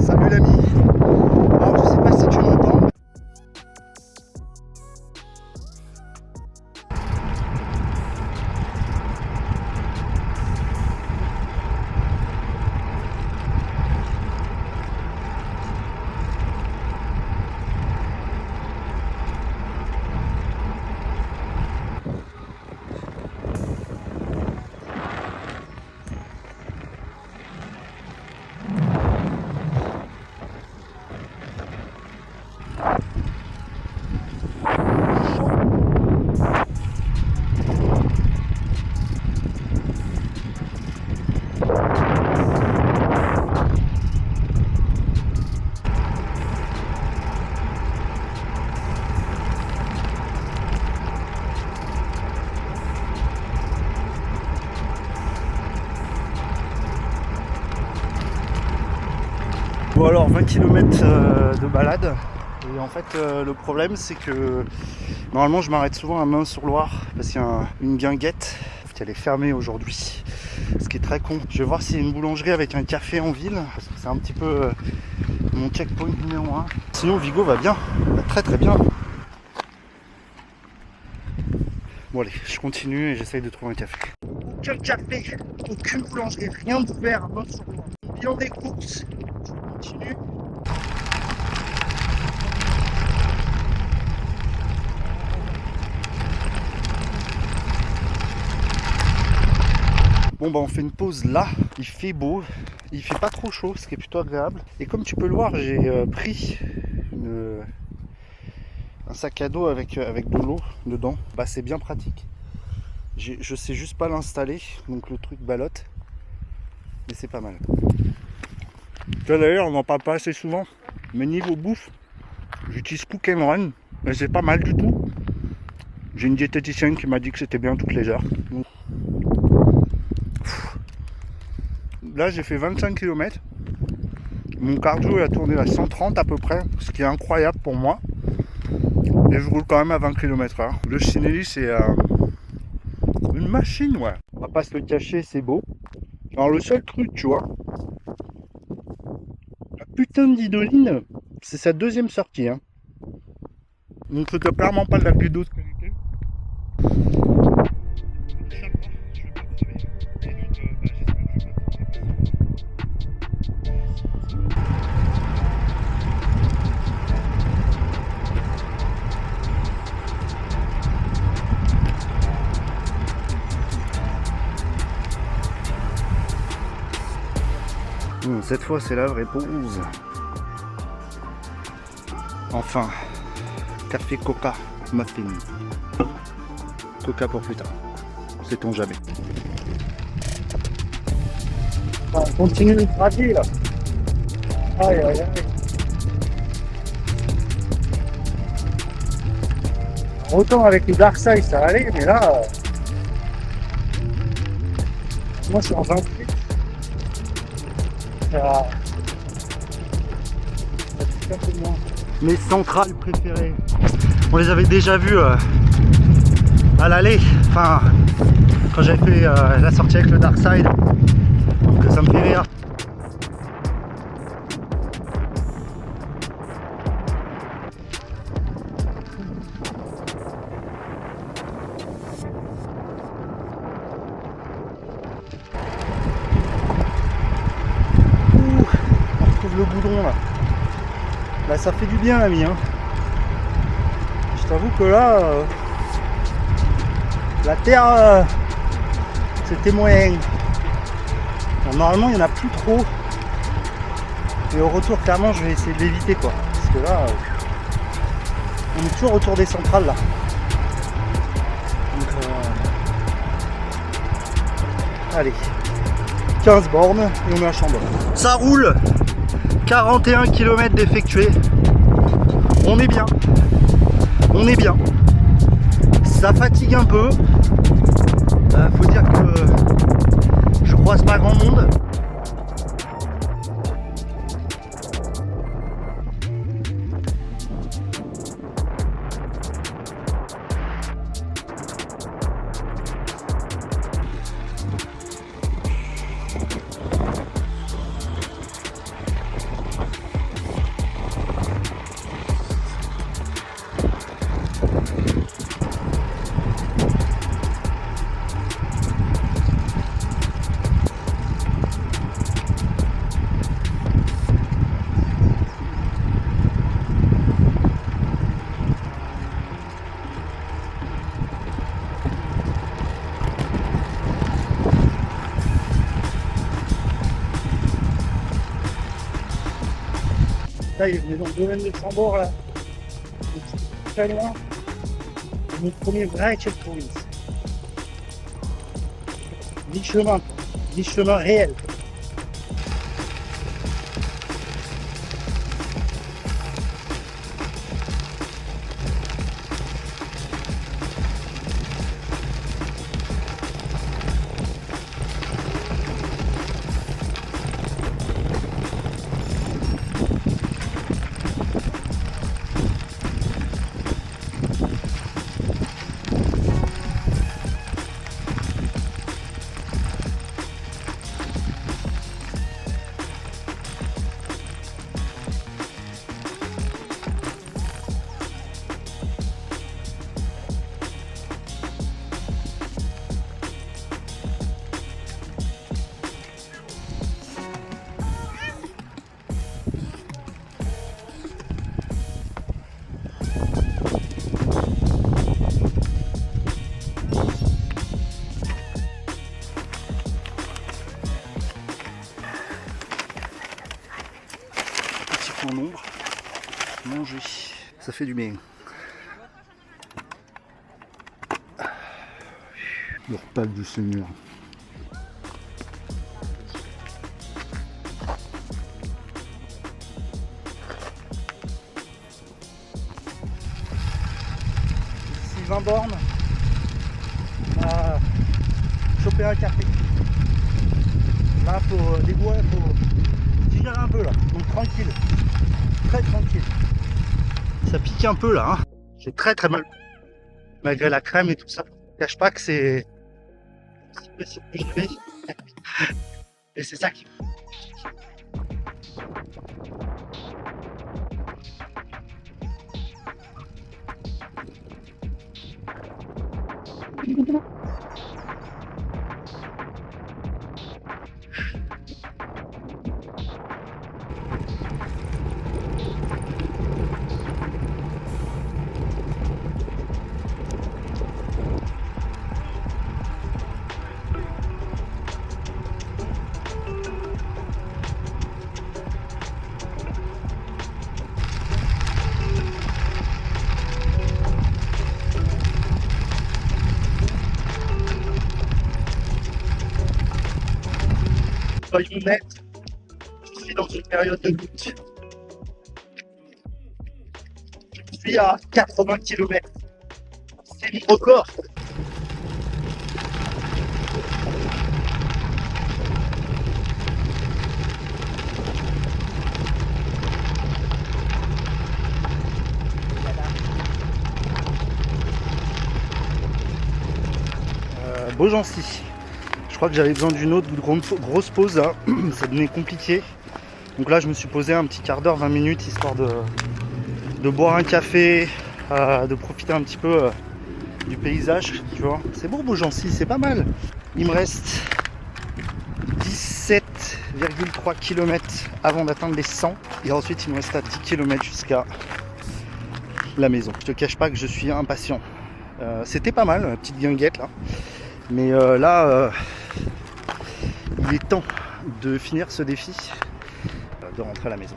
Salut l'ami. Alors je sais pas si tu m'entends. Bon alors 20 km de balade et en fait le problème c'est que normalement je m'arrête souvent à Meun-sur-Loire parce qu'il y a une guinguette qui est fermée aujourd'hui, ce qui est très con. Je vais voir s'il y a une boulangerie avec un café en ville parce que c'est un petit peu mon checkpoint numéro 1. Sinon Vigo va bien, va très très bien. Bon allez, je continue et j'essaye de trouver un café. Aucun café, aucune boulangerie, rien d'ouvert à Meun-sur-Loire. Bilan des courses. Continue. Bon bah on fait une pause là, il fait beau, il fait pas trop chaud, ce qui est plutôt agréable. Et comme tu peux le voir, j'ai pris un sac à dos avec de l'eau dedans. Bah c'est bien pratique. Je sais juste pas l'installer, donc le truc ballotte. Mais c'est pas mal. D'ailleurs on n'en parle pas assez souvent, mais niveau bouffe, j'utilise Cook and Run, mais c'est pas mal du tout. J'ai une diététicienne qui m'a dit que c'était bien toutes les heures. Donc, là j'ai fait 25 km, mon cardio a tourné à 130 à peu près, ce qui est incroyable pour moi. Et je roule quand même à 20 km/h. Le Cinelli c'est une machine, ouais. On va pas se le cacher, c'est beau. Alors le seul truc, tu vois, putain d'Idoline, c'est sa deuxième sortie. Hein. Donc c'était clairement pas de la guido de qualité. Cette fois c'est la vraie pause. Enfin, café coca muffin. Coca pour plus tard. Sait-on jamais. On continue le trajet là. Aïe aïe aïe. Autant avec le Dark Side ça allait, mais là. Moi je suis en 28. Mes centrales préférées, on les avait déjà vues à l'aller, enfin quand j'avais fait la sortie avec le Dark Side, donc ça me fait rire. Le boudron là. Là ça fait du bien l'ami hein. Je t'avoue que là la terre c'était moyen. Alors, normalement il n'y en a plus trop. Et au retour clairement je vais essayer de l'éviter quoi. Parce que là on est toujours autour des centrales là. Donc allez. 15 bornes et on est à Chambord. Ça roule, 41 km d'effectués. On est bien. On est bien. Ça fatigue un peu. Faut dire que je croise pas grand monde. Là, on est dans le domaine de Chambord, là. Très loin. C'est mon premier vrai checkpoint. Mi-chemin, quoi. Mi-chemin réel. En ombre, manger, ça fait du bien. Le repas du Seigneur. Ici 20 bornes, à choper un café. Là, faut des bois, faut digérer un peu là, donc tranquille. Très tranquille. Ça pique un peu là, hein. J'ai très très mal. Malgré la crème et tout ça. Je cache pas que c'est et c'est ça qui. Soyons honnêtes, je suis dans une période de doute. Je suis à 80 km. C'est mon record. Beaugency. Je crois que j'avais besoin d'une autre grosse pause là. Ça devenait compliqué. Donc là je me suis posé un petit quart d'heure, 20 minutes, histoire de boire un café, de profiter un petit peu du paysage, tu vois. C'est beau Beaugency, c'est pas mal. Il me reste 17,3 km avant d'atteindre les 100. Et ensuite il me reste à 10 km jusqu'à la maison. Je te cache pas que je suis impatient. C'était pas mal, la petite guinguette là. Mais là, il est temps de finir ce défi, de rentrer à la maison.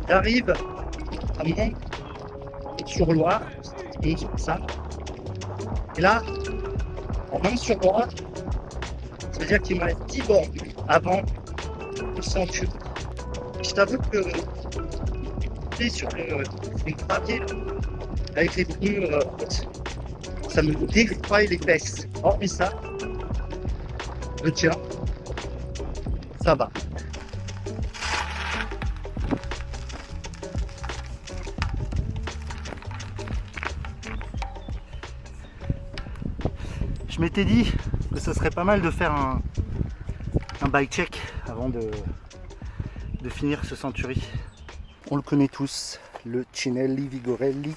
J'arrive à Mont sur Loire, c'est comme ça. Et là, en main sur Loire, ça veut dire qu'il me reste 10 bornes avant le century. Je t'avoue que sur les graviers, avec les pneus ça me défraie les fesses. Hormis ça, le tien, ça va. Je m'étais dit que ce serait pas mal de faire un bike check avant de finir ce century. On le connaît tous, le Cinelli Vigorelli.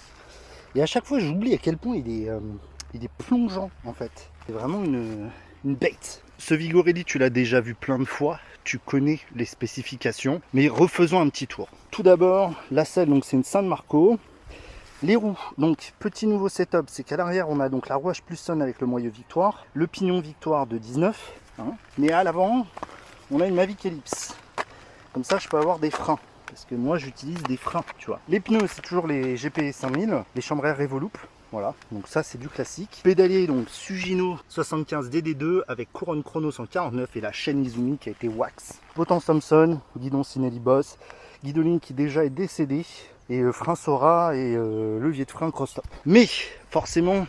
Et à chaque fois j'oublie à quel point il est plongeant en fait. C'est vraiment une bête. Ce Vigorelli tu l'as déjà vu plein de fois, tu connais les spécifications, mais refaisons un petit tour. Tout d'abord, la selle, donc c'est une San Marco. Les roues, donc petit nouveau setup, c'est qu'à l'arrière on a donc la rouage Plusson avec le moyeu Victoire, le pignon Victoire de 19, hein, mais à l'avant on a une Mavic Ellipse. Comme ça je peux avoir des freins, parce que moi j'utilise des freins, tu vois. Les pneus c'est toujours les GP 5000, les chambres air Revolup, voilà, donc ça c'est du classique. Pédalier donc Sugino 75 DD2 avec couronne chrono 149 et la chaîne Izumi qui a été wax. Potence Thomson, guidon Cinelli Boss, guidoline qui déjà est décédée. Et frein Sora et levier de frein cross-stop. Mais forcément,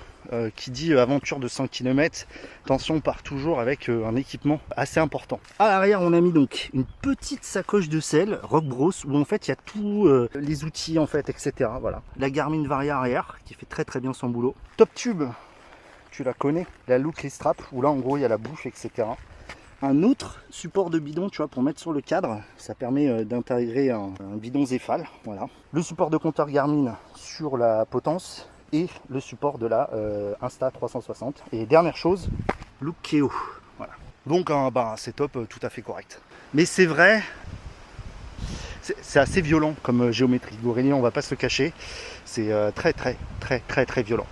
qui dit aventure de 100 km, attention, on part toujours avec un équipement assez important. À l'arrière, on a mis donc une petite sacoche de selle Rock Bros où en fait il y a tous les outils en fait, etc. Voilà. La Garmin Varia arrière qui fait très bien son boulot. Top Tube, tu la connais, la Look Strap où là en gros il y a la bouche, etc. Un autre support de bidon, tu vois, pour mettre sur le cadre, ça permet d'intégrer un bidon Zéphal, voilà. Le support de compteur Garmin sur la potence et le support de la Insta 360. Et dernière chose, Look Keo, voilà. Donc un setup tout à fait correct. Mais c'est vrai, c'est assez violent comme géométrie. Gorelli, on va pas se le cacher, c'est très violent.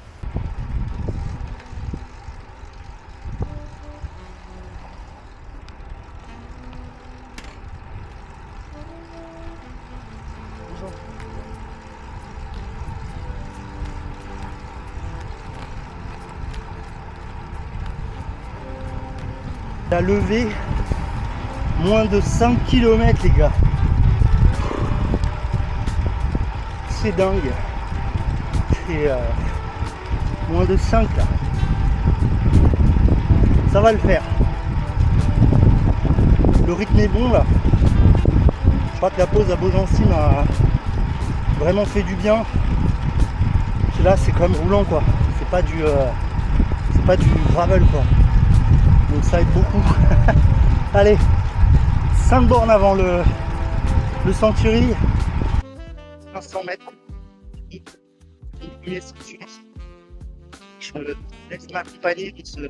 La levée, moins de 5 km les gars. C'est dingue. C'est moins de 5 là. Ça va le faire. Le rythme est bon là. Je crois que la pause à Beaugency m'a vraiment fait du bien. Et là c'est quand même roulant quoi. C'est pas du gravel quoi. Donc ça aide beaucoup. Allez, 5 bornes avant le century. 500 mètres. Je laisse m'accompagner de ce...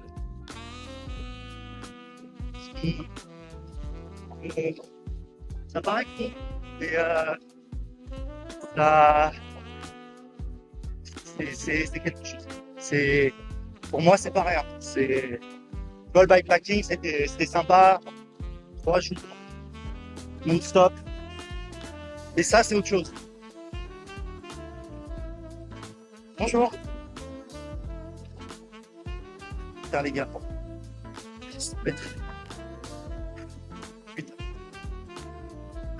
Ça paraît con, mais ça... c'est quelque chose. Pour moi c'est pas rien. Le bikepacking, c'était sympa. 3 jours non-stop. Et ça, c'est autre chose. Bonjour. Putain, les gars. Putain.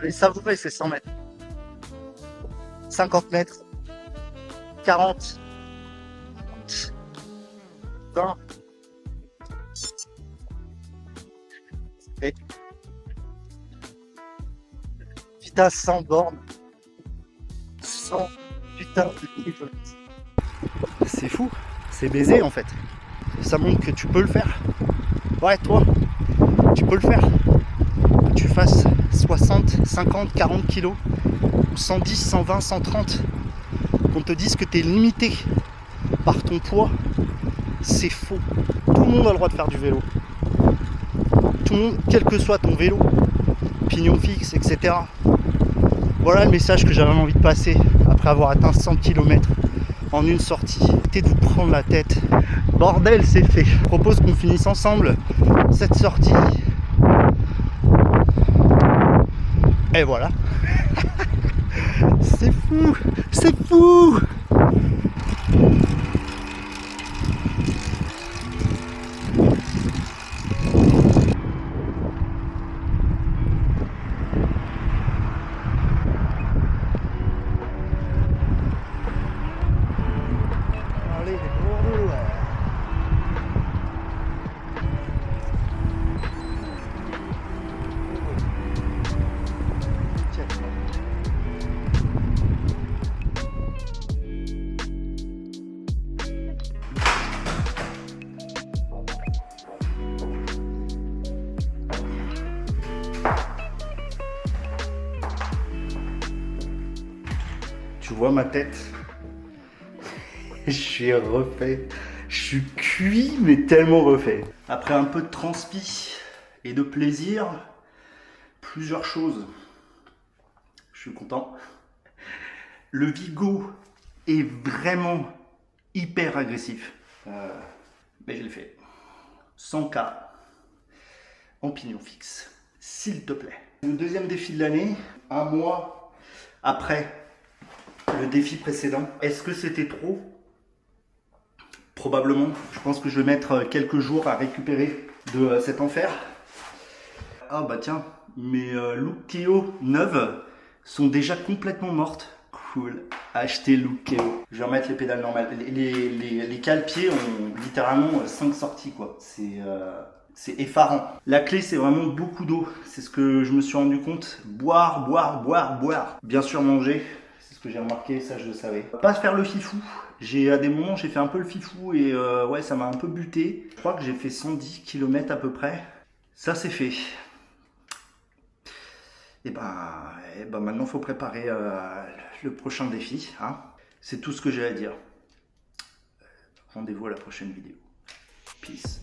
Les savoureux, c'est 100 mètres. 50 mètres. 40. 20. Putain, 100 bornes. 100 putain de kilomètres. C'est fou, c'est baisé en fait. Ça montre que tu peux le faire. Ouais, toi, tu peux le faire. Que tu fasses 60, 50, 40 kilos, ou 110, 120, 130. Qu'on te dise que tu es limité par ton poids, c'est faux. Tout le monde a le droit de faire du vélo. Tout le monde, quel que soit ton vélo, pignon fixe, etc. Voilà le message que j'avais envie de passer après avoir atteint 100 km en une sortie. Arrêtez de vous prendre la tête. Bordel, c'est fait. Je propose qu'on finisse ensemble cette sortie. Et voilà. C'est fou, c'est fou. Allez, ouais. Tu vois ma tête? Je suis refait. Je suis cuit, mais tellement refait. Après un peu de transpi et de plaisir, plusieurs choses. Je suis content. Le Vigo est vraiment hyper agressif. Mais je l'ai fait. 100K en pignon fixe. S'il te plaît. Le deuxième défi de l'année, un mois après le défi précédent. Est-ce que c'était trop? Probablement. Je pense que je vais mettre quelques jours à récupérer de cet enfer. Ah bah tiens, mes Look-Keo neuves sont déjà complètement mortes. Cool. Acheter Look-Keo. Je vais remettre les pédales normales. Les cale-pieds ont littéralement 5 sorties quoi. C'est effarant. La clé, c'est vraiment beaucoup d'eau. C'est ce que je me suis rendu compte. Boire, boire, boire, boire. Bien sûr manger. C'est ce que j'ai remarqué, ça je le savais. Pas faire le fifou. À des moments, j'ai fait un peu le fifou et ouais, ça m'a un peu buté. Je crois que j'ai fait 110 km à peu près. Ça, c'est fait. Et ben maintenant, il faut préparer le prochain défi. Hein. C'est tout ce que j'ai à dire. Rendez-vous à la prochaine vidéo. Peace.